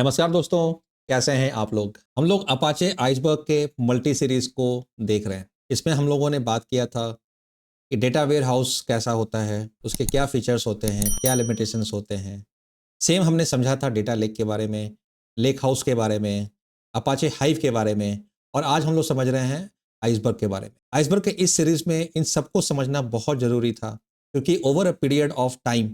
नमस्कार दोस्तों, कैसे हैं आप लोग? हम लोग अपाचे आइसबर्ग के मल्टी सीरीज़ को देख रहे हैं। इसमें हम लोगों ने बात किया था कि डेटा वेयरहाउस कैसा होता है, उसके क्या फीचर्स होते हैं, क्या लिमिटेशंस होते हैं। सेम हमने समझा था डेटा लेक के बारे में, लेक हाउस के बारे में, अपाचे हाइव के बारे में और आज हम लोग समझ रहे हैं आइसबर्ग के बारे में। आइसबर्ग के इस सीरीज़ में इन सबको समझना बहुत ज़रूरी था क्योंकि over a period of time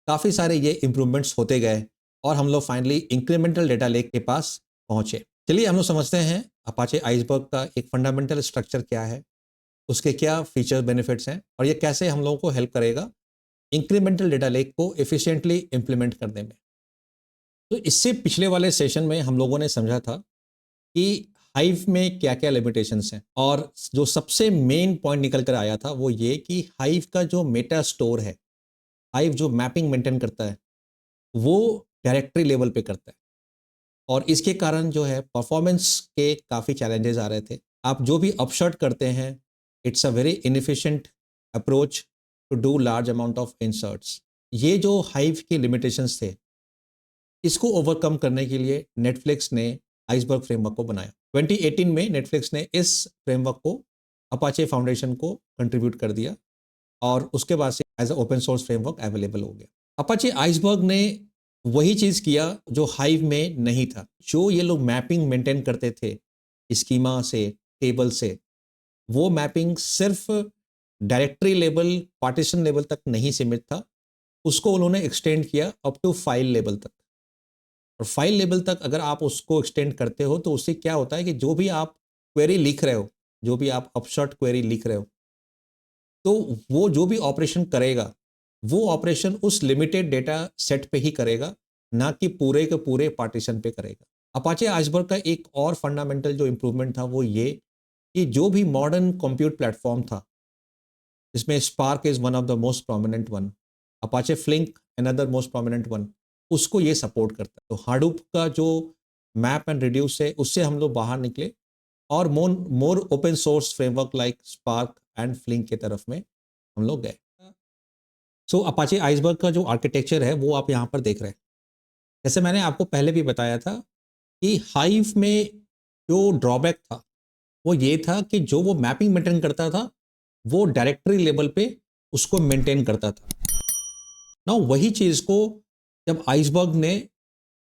काफ़ी सारे ये इम्प्रूवमेंट्स होते गए और हम लोग फाइनली इंक्रीमेंटल डेटा लेक के पास पहुँचे। चलिए हम लोग समझते हैं अपाचे आइसबर्ग का एक फंडामेंटल स्ट्रक्चर क्या है, उसके क्या फीचर बेनिफिट्स हैं और ये कैसे हम लोगों को हेल्प करेगा इंक्रीमेंटल डेटा लेक को एफिशिएंटली इम्प्लीमेंट करने में। तो इससे पिछले वाले सेशन में हम लोगों ने समझा था कि हाइव में क्या-क्या लिमिटेशंस हैं और जो सबसे मेन पॉइंट निकल कर आया था वो ये कि हाइव का जो मेटा स्टोर है, हाइव जो मैपिंग मेंटेन करता है वो डायरेक्टरी लेवल पे करता है और इसके कारण जो है परफॉर्मेंस के काफ़ी चैलेंजेस आ रहे थे। आप जो भी अपशर्ट करते हैं, it's a very inefficient approach to do large amount of inserts. ये जो हाइव के लिमिटेशंस थे, इसको ओवरकम करने के लिए नेटफ्लिक्स ने आइसबर्ग फ्रेमवर्क को बनाया। 2018 में नेटफ्लिक्स ने इस फ्रेमवर्क को अपाचे फाउंडेशन को कंट्रीब्यूट कर दिया और उसके बाद से as a open source framework available हो गया। अपाचे आइसबर्ग ने वही चीज़ किया जो हाइव में नहीं था। जो ये लोग मैपिंग मेंटेन करते थे स्कीमा से, टेबल से, वो मैपिंग सिर्फ डायरेक्टरी लेवल, पार्टीशन लेवल तक नहीं सीमित था। उसको उन्होंने एक्सटेंड किया अप टू फाइल लेवल तक। और फाइल लेवल तक अगर आप उसको एक्सटेंड करते हो तो उससे क्या होता है कि जो भी आप क्वेरी लिख रहे हो, जो भी आप अपशॉर्ट क्वेरी लिख रहे हो, तो वो जो भी ऑपरेशन करेगा, वो ऑपरेशन उस लिमिटेड डेटा सेट पे ही करेगा, ना कि पूरे के पूरे पार्टीशन पे करेगा। अपाचे आइसबर्ग का एक और फंडामेंटल जो इम्प्रूवमेंट था वो ये कि जो भी मॉडर्न कंप्यूट प्लेटफॉर्म था, इसमें Spark is one of the most prominent one, Apache Flink another most prominent one, उसको ये सपोर्ट करता है। तो हाडूप का जो मैप एंड रिड्यूस है, उससे हम लोग बाहर निकले और more more open source framework like Spark and Flink की तरफ में हम लोग गए। सो अपाचे आइसबर्ग का जो आर्किटेक्चर है वो आप यहाँ पर देख रहे हैं। जैसे मैंने आपको पहले भी बताया था कि हाइव में जो ड्रॉबैक था वो ये था कि जो वो मैपिंग मेंटेन करता था वो डायरेक्टरी लेवल पे उसको मेंटेन करता था ना। वही चीज़ को जब आइसबर्ग ने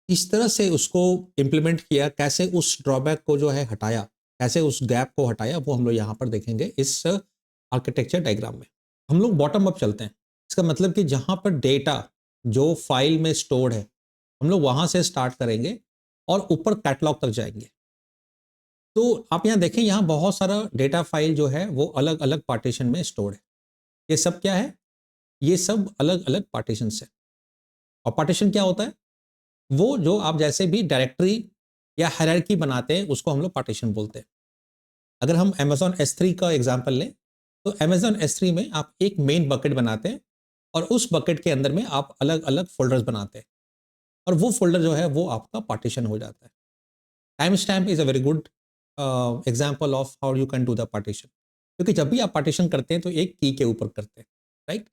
इस तरह से उसको इम्प्लीमेंट किया, कैसे उस ड्रॉबैक को जो है हटाया, कैसे उस गैप को हटाया, वो हम लोग यहाँ पर देखेंगे इस आर्किटेक्चर डायग्राम में। हम लोग बॉटम अप चलते हैं। इसका मतलब कि जहाँ पर डेटा जो फाइल में स्टोर्ड है, हम लोग वहाँ से स्टार्ट करेंगे और ऊपर कैटलॉग तक जाएंगे। तो आप यहाँ देखें, यहाँ बहुत सारा डेटा फाइल जो है वो अलग अलग पार्टीशन में स्टोर्ड है। ये सब क्या है? ये सब अलग अलग पार्टीशंस है। और पार्टीशन क्या होता है? वो जो आप जैसे भी डायरेक्टरी या हायरार्की बनाते हैं उसको हम लोग पार्टीशन बोलते हैं। अगर हम अमेज़न S3 का एग्जांपल लें, तो अमेज़न S3 में आप एक मेन बकेट बनाते हैं और उस बकेट के अंदर में आप अलग-अलग फ़ोल्डर्स बनाते हैं और वो फ़ोल्डर जो है वो आपका पार्टीशन हो जाता है। Time stamp is a very good example of how you can do the partition, क्योंकि जब भी आप पार्टीशन करते हैं तो एक की के ऊपर करते हैं, राइट?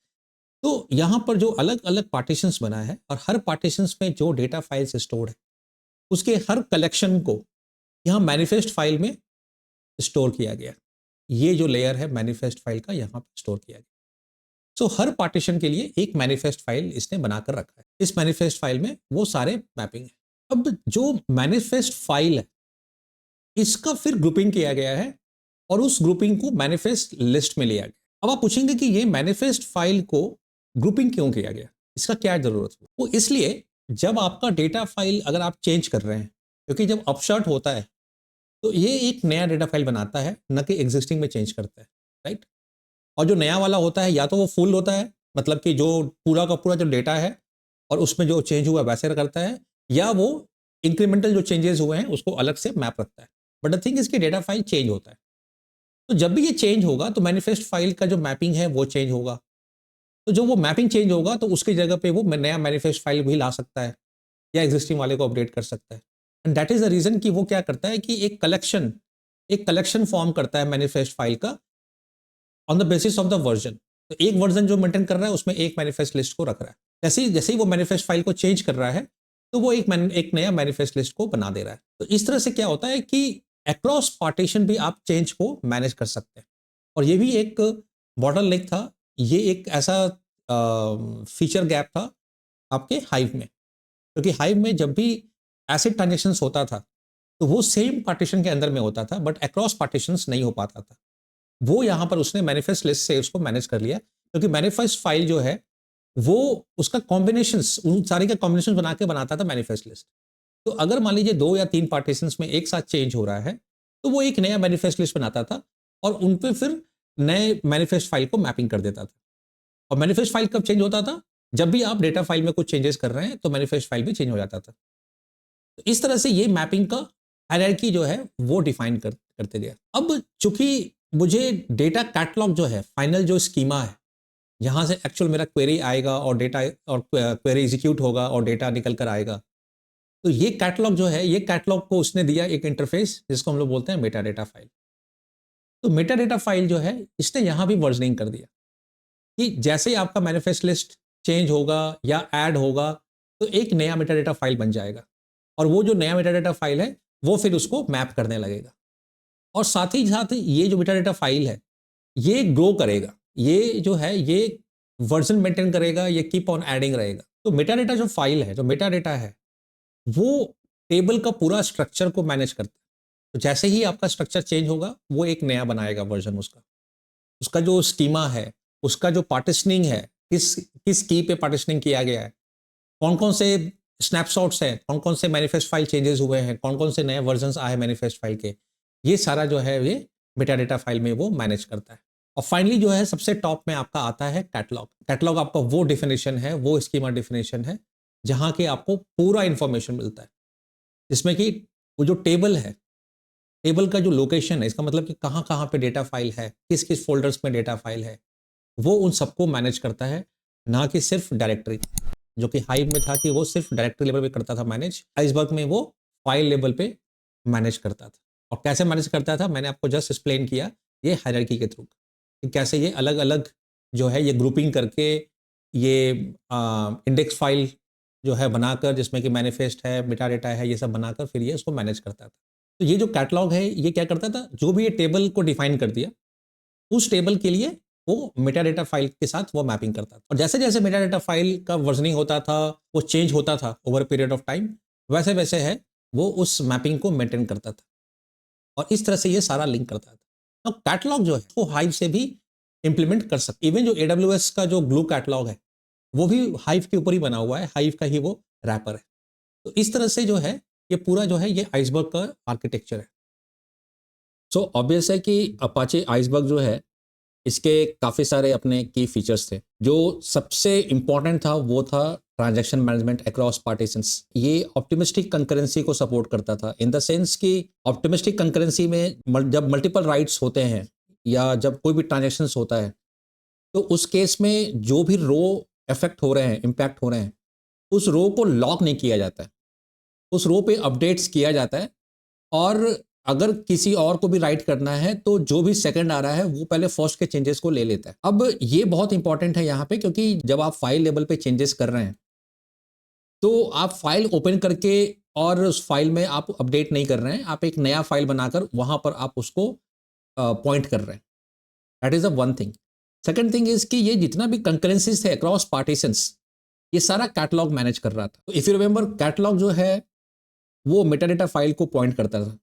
तो यहाँ पर जो अलग-अलग पार्टीशंस बना है और हर पार्टीशंस में जो डेटा फाइल्स स्टोर्ड है, उसके हर कलेक्शन को यहाँ मैनिफेस्ट फाइल में स्टोर किया गया। ये जो लेयर है मैनिफेस्ट फाइल का, यहाँ पे स्टोर किया गया। सो हर पार्टीशन के लिए एक मैनिफेस्ट फाइल इसने बनाकर रखा है। इस मैनिफेस्ट फाइल में वो सारे मैपिंग है। अब जो मैनिफेस्ट फाइल है, इसका फिर ग्रुपिंग किया गया है और उस ग्रुपिंग को मैनिफेस्ट लिस्ट में लिया गया। अब आप पूछेंगे कि ये मैनिफेस्ट फाइल को ग्रुपिंग क्यों किया गया, इसका क्या जरूरत है? वो इसलिए, जब आपका डेटा फाइल अगर आप चेंज कर रहे हैं, क्योंकि जब अपशर्ट होता है तो ये एक नया डेटा फाइल बनाता है, न कि एग्जिस्टिंग में चेंज करता है, राइट? और जो नया वाला होता है या तो वो फुल होता है, मतलब कि जो पूरा का पूरा जो डेटा है और उसमें जो चेंज हुआ वैसे करता है, या वो इंक्रीमेंटल जो चेंजेस हुए हैं उसको अलग से मैप रखता है। बट द थिंग इसकी डेटा फाइल चेंज होता है। तो जब भी ये चेंज होगा तो मैनिफेस्ट फाइल का जो मैपिंग है वो चेंज होगा। तो जो वो मैपिंग चेंज होगा तो उसकी जगह पे वो नया मैनिफेस्ट फाइल भी ला सकता है या एग्जिस्टिंग वाले को अपडेट कर सकता है। And that is the reason कि वो क्या करता है कि एक कलेक्शन फॉर्म करता है मैनिफेस्ट फाइल का on the basis of the version. तो एक वर्जन जो मेंटेन कर रहा है उसमें एक मैनिफेस्ट लिस्ट को रख रहा है। जैसे ही वो मैनिफेस्ट फाइल को चेंज कर रहा है तो वो एक नया मैनिफेस्ट लिस्ट को बना दे रहा है। तो इस तरह से क्या होता है कि अक्रॉस पार्टीशन भी आप चेंज को मैनेज कर सकते हैं। और ये भी एक बॉटलनेक था, ये एक ऐसा फीचर गैप था आपके हाइव में, क्योंकि हाइव में जब भी एसिड ट्रांजेक्शंस होता था तो वो सेम पार्टीशन के अंदर में होता था, बट अक्रॉस पार्टीशंस नहीं हो पाता था। वो यहाँ पर उसने मैनिफेस्ट लिस्ट से उसको मैनेज कर लिया, क्योंकि मैनिफेस्ट फाइल जो है वो उसका कॉम्बिनेशंस, उन सारी का कॉम्बिनेशन बना के बनाता था मैनिफेस्ट लिस्ट। तो अगर मान लीजिए 2 या 3 पार्टीशंस में एक साथ चेंज हो रहा है, तो वो एक नया मैनिफेस्ट लिस्ट बनाता था और उन पे फिर नए मैनिफेस्ट फाइल को मैपिंग कर देता था। और मैनिफेस्ट फाइल कब चेंज होता था? जब भी आप डेटा फाइल में कुछ चेंजेस कर रहे हैं तो मैनिफेस्ट फाइल भी चेंज हो जाता था। तो इस तरह से ये मैपिंग का हायरार्की जो है वो डिफाइन करते गया। अब चूंकि मुझे डेटा कैटलॉग जो है, फाइनल जो स्कीमा है, यहाँ से एक्चुअल मेरा क्वेरी आएगा और डेटा और क्वेरी एग्जीक्यूट होगा और डेटा निकल कर आएगा। तो ये कैटलॉग जो है, ये कैटलॉग को उसने दिया एक इंटरफेस जिसको हम लोग बोलते हैं मेटा डेटा फाइल। तो मेटा डेटा फाइल जो है इसने यहाँ भी वर्जनिंग कर दिया कि जैसे ही आपका मैनिफेस्ट लिस्ट चेंज होगा या ऐड होगा तो एक नया मेटा डेटा फाइल बन जाएगा, और वो जो नया मेटा डेटा फाइल है वो फिर उसको मैप करने लगेगा। और साथ ही साथ ये जो मेटा डेटा फाइल है ये ग्रो करेगा, ये जो है ये वर्जन मेंटेन करेगा, ये कीप ऑन एडिंग रहेगा। तो मेटा डेटा जो फाइल है, जो मेटा डेटा है, वो टेबल का पूरा स्ट्रक्चर को मैनेज करता है। तो जैसे ही आपका स्ट्रक्चर चेंज होगा वो एक नया बनाएगा वर्जन उसका। उसका जो स्कीमा है, उसका जो पार्टिशनिंग है, किस किस की पे पार्टिशनिंग किया गया है, कौन कौन से स्नैपशॉट्स हैं, कौन कौन से मैनिफेस्ट फाइल चेंजेस हुए हैं, कौन कौन से नए वर्जन्स आए मैनिफेस्ट फाइल के, ये सारा जो है ये मेटा डेटा फाइल में वो मैनेज करता है। और फाइनली जो है सबसे टॉप में आपका आता है कैटलॉग। कैटलॉग आपका वो डिफिनेशन है, वो स्कीमा डिफिनेशन है जहाँ के आपको पूरा इंफॉर्मेशन मिलता है, जिसमें कि वो जो टेबल है, टेबल का जो लोकेशन है, इसका मतलब कि कहाँ कहाँ पे डेटा फाइल है, किस किस फोल्डर्स में डेटा फाइल है, वो उन सबको मैनेज करता है, ना कि सिर्फ डायरेक्टरी। जो कि हाइव में था कि वो सिर्फ डायरेक्टरी लेवल पे करता था मैनेज, आइसबर्ग में वो फाइल लेवल पे मैनेज करता था। और कैसे मैनेज करता था मैंने आपको जस्ट एक्सप्लेन किया, ये हायरार्की के थ्रू, कि कैसे ये अलग अलग जो है ये ग्रुपिंग करके ये इंडेक्स फाइल जो है बनाकर, जिसमें कि मैनिफेस्ट है, मेटा डेटा है, ये सब बनाकर फिर ये उसको मैनेज करता था। तो ये जो कैटलॉग है ये क्या करता था, जो भी ये टेबल को डिफाइन कर दिया, उस टेबल के लिए वो मेटा डेटा फाइल के साथ वो मैपिंग करता था। और जैसे जैसे मेटा डेटा फाइल का वर्जनिंग होता था, वो चेंज होता था ओवर पीरियड ऑफ टाइम, वैसे वैसे है वो उस मैपिंग को मेंटेन करता था। और इस तरह से ये सारा लिंक करता था। अब कैटलॉग जो है वो हाइव से भी इंप्लीमेंट कर सकते। इवन जो AWS का जो ग्लू कैटलॉग है वो भी हाइव के ऊपर ही बना हुआ है, हाइव का ही वो रैपर है। तो इस तरह से जो है ये पूरा जो है ये आइसबर्ग का आर्किटेक्चर है। सो ऑब्वियस है कि अपाचे आइसबर्ग जो है इसके काफ़ी सारे अपने की फीचर्स थे। जो सबसे इम्पॉर्टेंट था वो था ट्रांजैक्शन मैनेजमेंट अक्रॉस पार्टीशंस। ये ऑप्टिमिस्टिक कंकरेंसी को सपोर्ट करता था, इन द सेंस कि ऑप्टिमिस्टिक कंकरेंसी में जब मल्टीपल राइट्स होते हैं या जब कोई भी ट्रांजैक्शंस होता है, तो उस केस में जो भी रो इफेक्ट हो रहे हैं, इम्पैक्ट हो रहे हैं, उस रो को लॉक नहीं किया जाता है, उस रो पे अपडेट्स किया जाता है। और अगर किसी और को भी राइट करना है तो जो भी सेकंड आ रहा है वो पहले फर्स्ट के चेंजेस को ले लेता है। अब ये बहुत इंपॉर्टेंट है यहाँ पे, क्योंकि जब आप फाइल लेवल पे चेंजेस कर रहे हैं तो आप फाइल ओपन करके और उस फाइल में आप अपडेट नहीं कर रहे हैं, आप एक नया फाइल बनाकर वहां पर आप उसको पॉइंट कर रहे हैं। That is the one thing. Second thing is कि ये जितना भी कंकरेंसीज थे अक्रॉस पार्टीशंस, ये सारा कैटलॉग मैनेज कर रहा था। इफ यू रिमेंबर, कैटलॉग जो है वो मेटाडेटा फाइल को पॉइंट करता था।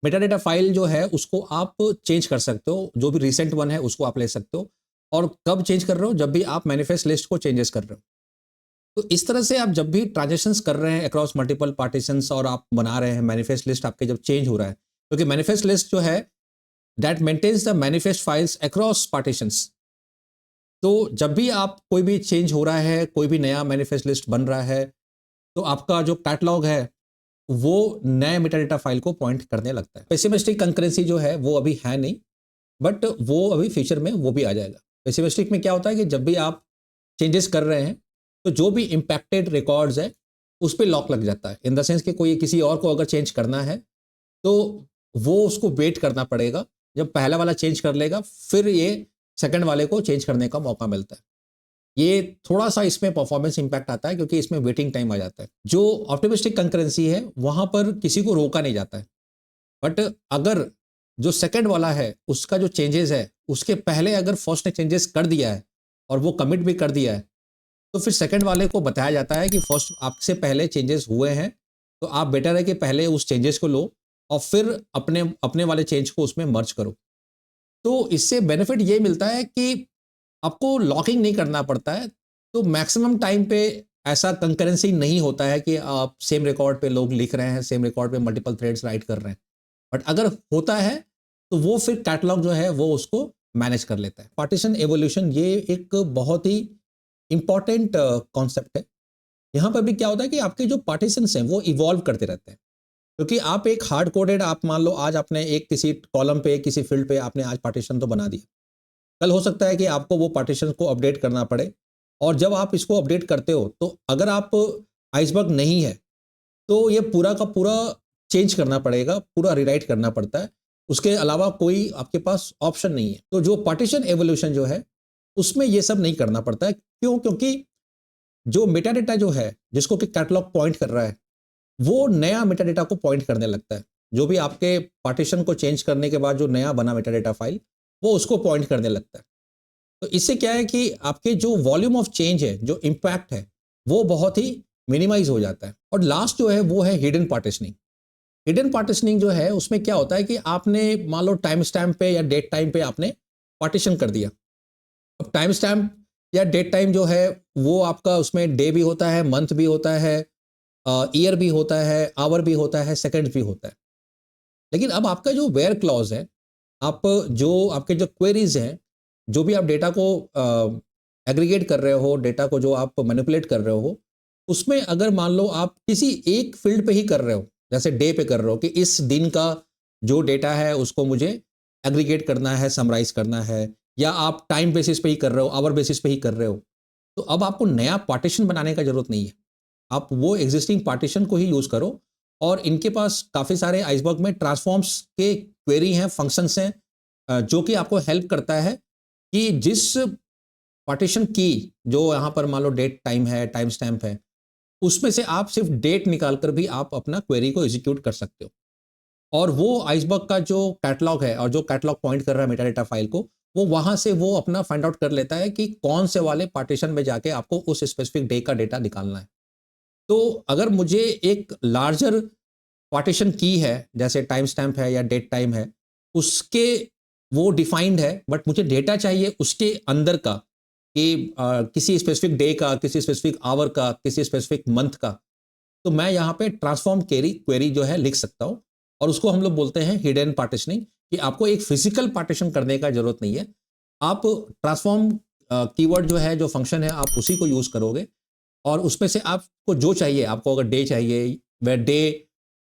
मेटाडेटा फाइल जो है उसको आप चेंज कर सकते हो, जो भी रिसेंट वन है उसको आप ले सकते हो। और कब चेंज कर रहे हो, जब भी आप मैनिफेस्ट लिस्ट को चेंजेस कर रहे हो। तो इस तरह से आप जब भी ट्रांजेक्शंस कर रहे हैं अक्रॉस मल्टीपल पार्टीशंस और आप बना रहे हैं मैनिफेस्ट लिस्ट, आपके जब चेंज हो रहा है, क्योंकि मैनिफेस्ट लिस्ट जो है that maintains the manifest files across partitions. तो जब भी आप कोई भी चेंज हो रहा है, कोई भी नया मैनिफेस्ट लिस्ट बन रहा है, तो आपका जो कैटलॉग है वो नए मेटाडेटा फाइल को पॉइंट करने लगता है। पेसिमिस्टिक कंकरेंसी जो है वो अभी है नहीं, बट वो अभी फ्यूचर में वो भी आ जाएगा। पेसिमिस्टिक में क्या होता है कि जब भी आप चेंजेस कर रहे हैं तो जो भी इम्पैक्टेड रिकॉर्ड्स है उस पर लॉक लग जाता है, इन द सेंस कि कोई किसी और को अगर चेंज करना है तो वो उसको वेट करना पड़ेगा, जब पहला वाला चेंज कर लेगा फिर ये सेकंड वाले को चेंज करने का मौका मिलता है। ये थोड़ा सा इसमें परफॉर्मेंस इंपैक्ट आता है क्योंकि इसमें वेटिंग टाइम आ जाता है। जो ऑप्टिमिस्टिक कंकरेंसी है वहाँ पर किसी को रोका नहीं जाता है। बट अगर जो सेकंड वाला है उसका जो चेंजेस है उसके पहले अगर फर्स्ट ने चेंजेस कर दिया है और वो कमिट भी कर दिया है, तो फिर सेकंड वाले को बताया जाता है कि फर्स्ट आपसे पहले चेंजेस हुए हैं, तो आप बेटर है कि पहले उस चेंजेस को लो और फिर अपने अपने वाले चेंज को उसमें मर्ज करो। तो इससे बेनिफिट ये मिलता है कि आपको लॉकिंग नहीं करना पड़ता है, तो मैक्सिमम टाइम पे ऐसा कंकरेंसी नहीं होता है कि आप सेम रिकॉर्ड पे लोग लिख रहे हैं, सेम रिकॉर्ड पे मल्टीपल थ्रेड्स राइट कर रहे हैं। बट अगर होता है तो वो फिर कैटलॉग जो है वो उसको मैनेज कर लेता है। पार्टीशन एवोल्यूशन ये एक बहुत ही इंपॉर्टेंट कॉन्सेप्ट है। यहाँ पर भी क्या होता है कि आपके जो पार्टीशंस हैं वो इवॉल्व करते रहते हैं, क्योंकि आप एक हार्ड कोडेड, आप मान लो आज आपने एक किसी कॉलम पे किसी फील्ड पे आपने आज पार्टीशन तो बना दिया, कल हो सकता है कि आपको वो पार्टीशन को अपडेट करना पड़े। और जब आप इसको अपडेट करते हो तो अगर आप आइसबर्ग नहीं है तो ये पूरा का पूरा चेंज करना पड़ेगा, पूरा रिराइट करना पड़ता है। उसके अलावा कोई आपके पास ऑप्शन नहीं है। तो जो पार्टीशन एवोल्यूशन जो है उसमें ये सब नहीं करना पड़ता है। क्यों? क्योंकि जो मेटा डेटा जो है जिसको कि कैटलॉग पॉइंट कर रहा है वो नया मेटा डेटा को पॉइंट करने लगता है। जो भी आपके पार्टीशन को चेंज करने के बाद जो नया बना मेटा डेटा फाइल वो उसको पॉइंट करने लगता है। तो इससे क्या है कि आपके जो वॉल्यूम ऑफ चेंज है, जो इम्पैक्ट है, वो बहुत ही मिनिमाइज हो जाता है। और लास्ट जो है वो है हिडन पार्टीशनिंग। हिडन पार्टीशनिंग जो है उसमें क्या होता है कि आपने मान लो टाइम स्टैम्प पे या डेट टाइम पे आपने पार्टीशन कर दिया। अब टाइम स्टैम्प या डेट टाइम जो है वो आपका उसमें डे भी होता है, मंथ भी होता है, ईयर भी होता है, आवर भी होता है, सेकंड भी होता है। लेकिन अब आपका जो वेयर क्लॉज है, आप जो आपके जो क्वेरीज हैं, जो भी आप डेटा को एग्रीगेट कर रहे हो, डेटा को जो आप मैनिपुलेट कर रहे हो, उसमें अगर मान लो आप किसी एक फील्ड पे ही कर रहे हो, जैसे डे पे कर रहे हो कि इस दिन का जो डेटा है उसको मुझे एग्रीगेट करना है, समराइज करना है, या आप टाइम बेसिस पे ही कर रहे हो, आवर बेसिस पे ही कर रहे हो, तो अब आपको नया पार्टीशन बनाने का जरूरत नहीं है। आप वो एग्जिस्टिंग पार्टीशन को ही यूज करो। और इनके पास काफ़ी सारे आइसबर्ग में ट्रांसफॉर्म्स के क्वेरी हैं, फंक्शंस हैं, जो कि आपको हेल्प करता है कि जिस पार्टीशन की जो यहाँ पर मान लो डेट टाइम है, टाइम स्टैम्प है, उसमें से आप सिर्फ डेट निकाल कर भी आप अपना क्वेरी को एग्जीक्यूट कर सकते हो। और वो आइसबर्ग का जो कैटलॉग है और जो कैटलॉग पॉइंट कर रहा है मेटा डेटा फाइल को, वो वहां से वो अपना फाइंड आउट कर लेता है कि कौन से वाले पार्टीशन में जाके आपको उस स्पेसिफिक डे का डेटा निकालना है। तो अगर मुझे एक लार्जर पार्टीशन की है, जैसे टाइम स्टैम्प है या डेट टाइम है, उसके वो डिफाइंड है, बट मुझे डेटा चाहिए उसके अंदर का कि किसी स्पेसिफिक डे का, किसी स्पेसिफिक आवर का, किसी स्पेसिफिक मंथ का, तो मैं यहाँ पे ट्रांसफॉर्म क्वेरी जो है लिख सकता हूँ। और उसको हम लोग बोलते हैं हिडन पार्टीशनिंग, कि आपको एक फिजिकल पार्टीशन करने का जरूरत नहीं है। आप ट्रांसफॉर्म कीवर्ड जो है, जो फंक्शन है, आप उसी को यूज करोगे और उसमें से आपको जो चाहिए, आपको अगर डे चाहिए, वह डे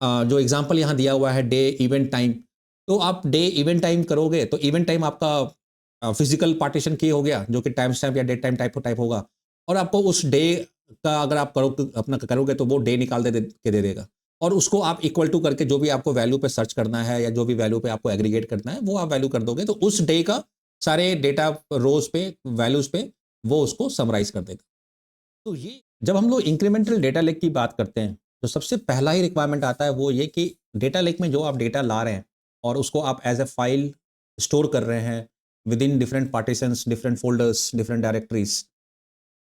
जो एग्जांपल यहाँ दिया हुआ है डे इवेंट टाइम, तो आप डे इवेंट टाइम करोगे तो इवेंट टाइम आपका फिजिकल पार्टीशन की हो गया, जो कि टाइम स्टैम्प या डेट टाइम टाइप होगा। और आपको उस डे का अगर आप अपना करोगे तो वो डे निकाल के दे देगा। और उसको आप इक्वल टू करके जो भी आपको वैल्यू पे सर्च करना है या जो भी वैल्यू पे आपको एग्रीगेट करना है वो आप वैल्यू कर दोगे, तो उस डे का सारे डेटा रोज पे, वैल्यूज पे वो उसको समराइज कर देगा। तो ये जब हम लोग इंक्रीमेंटल डेटा लेक की बात करते हैं तो सबसे पहला ही रिक्वायरमेंट आता है वो ये कि डेटा लेक में जो आप डेटा ला रहे हैं और उसको आप एज ए फाइल स्टोर कर रहे हैं with in different partitions, different folders, different directories.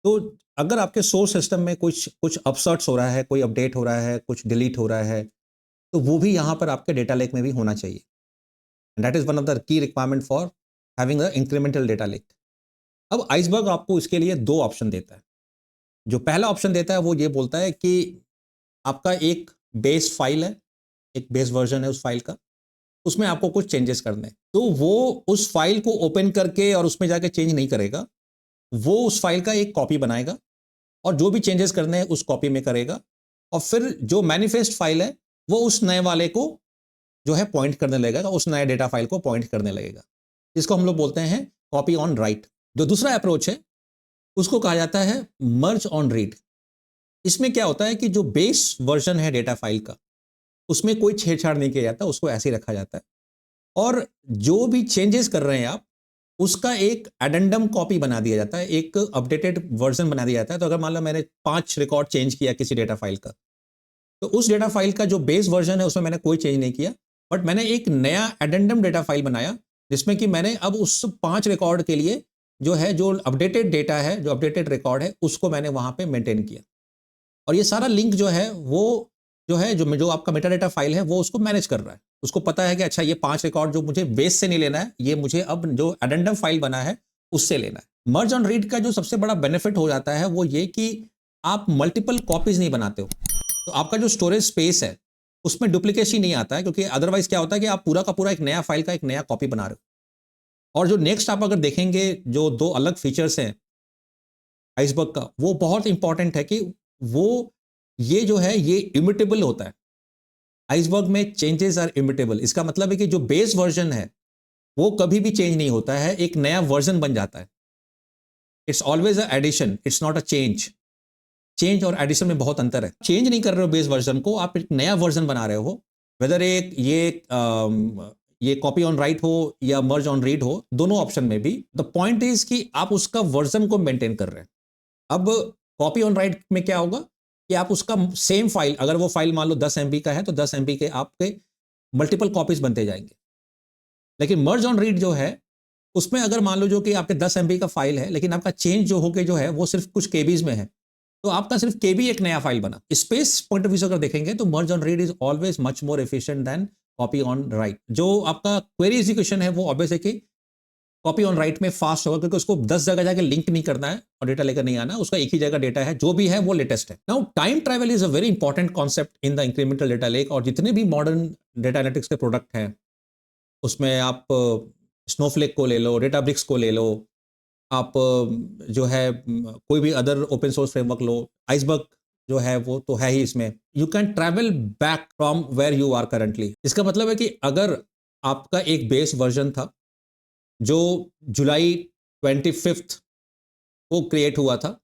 तो अगर आपके सोर्स सिस्टम में कुछ कुछ अपसर्ट्स हो रहा है, कोई अपडेट हो रहा है, कुछ डिलीट हो रहा है, तो वो भी यहाँ पर आपके डेटा लेक में भी होना चाहिए। That is one of the key requirement for having a incremental data lake. अब आइसबर्ग आपको इसके लिए दो ऑप्शन देता है। जो पहला ऑप्शन देता है वो ये बोलता है कि आपका एक बेस फाइल है, एक बेस वर्जन है उस फाइल का, उसमें आपको कुछ चेंजेस करने हैं, तो वो उस फाइल को ओपन करके और उसमें जाके चेंज नहीं करेगा, वो उस फाइल का एक कॉपी बनाएगा और जो भी चेंजेस करने हैं उस कॉपी में करेगा। और फिर जो मैनिफेस्ट फाइल है वो उस नए वाले को जो है पॉइंट करने लगेगा, उस नए डेटा फाइल को पॉइंट करने लगेगा, जिसको हम लोग बोलते हैं कॉपी ऑन राइट। जो दूसरा अप्रोच है उसको कहा जाता है मर्ज ऑन रीड। इसमें क्या होता है कि जो बेस वर्जन है डेटा फाइल का उसमें कोई छेड़छाड़ नहीं किया जाता, उसको ऐसे ही रखा जाता है। और जो भी चेंजेस कर रहे हैं आप उसका एक एडेंडम कॉपी बना दिया जाता है, एक अपडेटेड वर्जन बना दिया जाता है। तो अगर मान लो मैंने 5 रिकॉर्ड चेंज किया किसी डेटा फाइल का, तो उस डेटा फाइल का जो बेस वर्जन है उसमें मैंने कोई चेंज नहीं किया, बट मैंने एक नया एडेंडम डेटा फाइल बनाया जिसमें कि मैंने अब उस 5 रिकॉर्ड के लिए जो है, जो अपडेटेड डेटा है, जो अपडेटेड रिकॉर्ड है, उसको मैंने वहां पे मेंटेन किया। और ये सारा लिंक जो है वो जो है, जो आपका मेटा डेटा फाइल है वो उसको मैनेज कर रहा है। उसको पता है कि अच्छा ये 5 रिकॉर्ड जो मुझे बेस से नहीं लेना है, ये मुझे अब जो एडेंडम फाइल बना है उससे लेना है। मर्ज ऑन रीड का जो सबसे बड़ा बेनिफिट हो जाता है वो ये कि आप मल्टीपल कॉपीज नहीं बनाते हो, तो आपका जो स्टोरेज स्पेस है उसमें डुप्लीकेशन नहीं आता है, क्योंकि अदरवाइज क्या होता है कि आप पूरा का पूरा एक नया फाइल का एक नया कॉपी बना रहे हो। और जो नेक्स्ट आप अगर देखेंगे, जो 2 अलग फीचर्स हैं आइसबर्ग का, वो बहुत इंपॉर्टेंट है कि वो ये जो है ये इमिटेबल होता है। आइसबर्ग में चेंजेस आर इमिटेबल। इसका मतलब है कि जो बेस वर्जन है वो कभी भी चेंज नहीं होता है, एक नया वर्जन बन जाता है। It's always a addition, it's not a change. Change और एडिशन में बहुत अंतर है। चेंज नहीं कर रहे हो बेस वर्जन को, आप एक नया वर्जन बना रहे हो, वेदर ये कॉपी ऑन राइट हो या मर्ज ऑन रीड हो, दोनों ऑप्शन में भी द पॉइंट इज कि आप उसका वर्जन को मेंटेन कर रहे हैं। अब कॉपी ऑन राइट में क्या होगा कि आप उसका सेम फाइल, अगर वो फाइल मान लो 10 MB का है तो 10 MB के आपके मल्टीपल कॉपीज बनते जाएंगे। लेकिन मर्ज ऑन रीड जो है उसमें अगर मान लो जो कि आपके 10 MB का फाइल है, लेकिन आपका चेंज जो होके जो है वो सिर्फ कुछ केबीज में है, तो आपका सिर्फ केबी एक नया फाइल बना। स्पेस पॉइंट ऑफ व्यू से अगर देखेंगे तो merge on read is always much more efficient than copy on write. जो आपका क्वेरी एग्जीक्यूशन है वो ऑब्वियस है कि कॉपी ऑन राइट में फास्ट होगा, क्योंकि उसको 10 जगह जाके लिंक नहीं करना है और डेटा लेकर नहीं आना, उसका एक ही जगह डेटा है, जो भी है वो लेटेस्ट है। Now time travel is a very important concept in the incremental data lake. और जितने भी मॉडर्न डेटा एनालिटिक्स के प्रोडक्ट हैं उसमें आप स्नोफ्लेक को ले लो, डेटाब्रिक्स को ले लो, आप जो है कोई भी अदर ओपन सोर्स फ्रेमवर्क लो, आइसबर्ग जो है वो तो है ही इसमें। You can travel back from where you are currently. इसका मतलब है कि अगर आपका एक बेस वर्जन था जो जुलाई 25 को क्रिएट हुआ था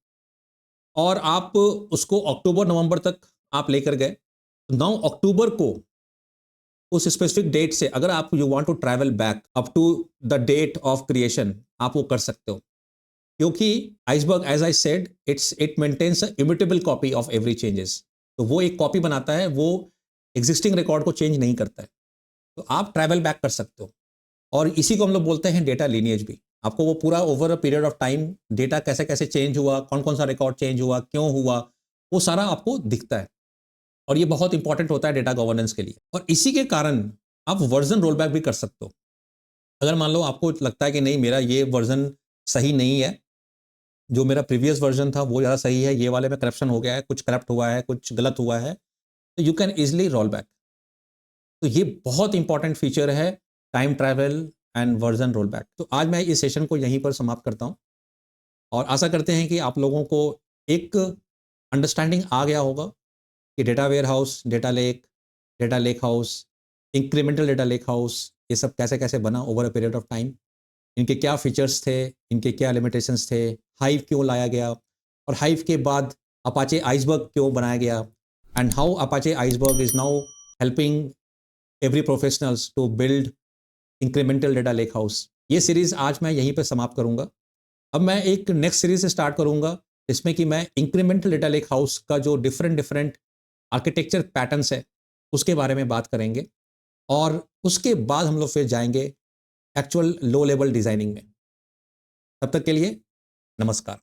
और आप उसको अक्टूबर नवंबर तक आप लेकर गए, 9 अक्टूबर को उस स्पेसिफिक डेट से अगर आप you want to travel back up to the date of creation, आप वो कर सकते हो, क्योंकि Iceberg as I said it maintains a immutable copy of every changes. तो वो एक कॉपी बनाता है, वो एग्जिस्टिंग रिकॉर्ड को चेंज नहीं करता है, तो आप ट्रैवल बैक कर सकते हो। और इसी को हम लोग बोलते हैं डेटा लीनिएज भी। आपको वो पूरा over a period of time data कैसे कैसे चेंज हुआ, कौन कौन सा रिकॉर्ड चेंज हुआ, क्यों हुआ, वो सारा आपको दिखता है। और ये बहुत इंपॉर्टेंट होता है डेटा गवर्नेंस के लिए। और इसी के कारण आप वर्जन रोल बैक भी कर सकते हो। अगर मान लो आपको लगता है कि नहीं मेरा ये वर्जन सही नहीं है, जो मेरा प्रीवियस वर्जन था वो ज़्यादा सही है, ये वाले में करप्शन हो गया है, कुछ करप्ट हुआ है, कुछ गलत हुआ है, तो you can easily roll back. तो ये बहुत इंपॉर्टेंट फीचर है time travel and version roll back. तो आज मैं इस सेशन को यहीं पर समाप्त करता हूँ और आशा करते हैं कि आप लोगों को एक अंडरस्टैंडिंग आ गया होगा कि data warehouse, data lake house, incremental data lake house, ये सब कैसे कैसे बना over a period of time, इनके क्या फीचर्स थे, इनके क्या लिमिटेशंस थे, हाइव क्यों लाया गया, और हाइव के बाद अपाचे आइसबर्ग क्यों बनाया गया, and how Apache Iceberg is now helping every professionals to build incremental data lake house. ये सीरीज आज मैं यहीं पे समाप्त करूंगा। अब मैं एक नेक्स्ट सीरीज से स्टार्ट करूंगा जिसमें कि मैं इंक्रीमेंटल डेटा लेक हाउस का जो डिफरेंट डिफरेंट आर्किटेक्चर पैटर्न्स है उसके बारे में बात करेंगे, और उसके बाद हम लोग फिर जाएंगे एक्चुअल लो लेवल डिजाइनिंग में। तब तक के लिए नमस्कार।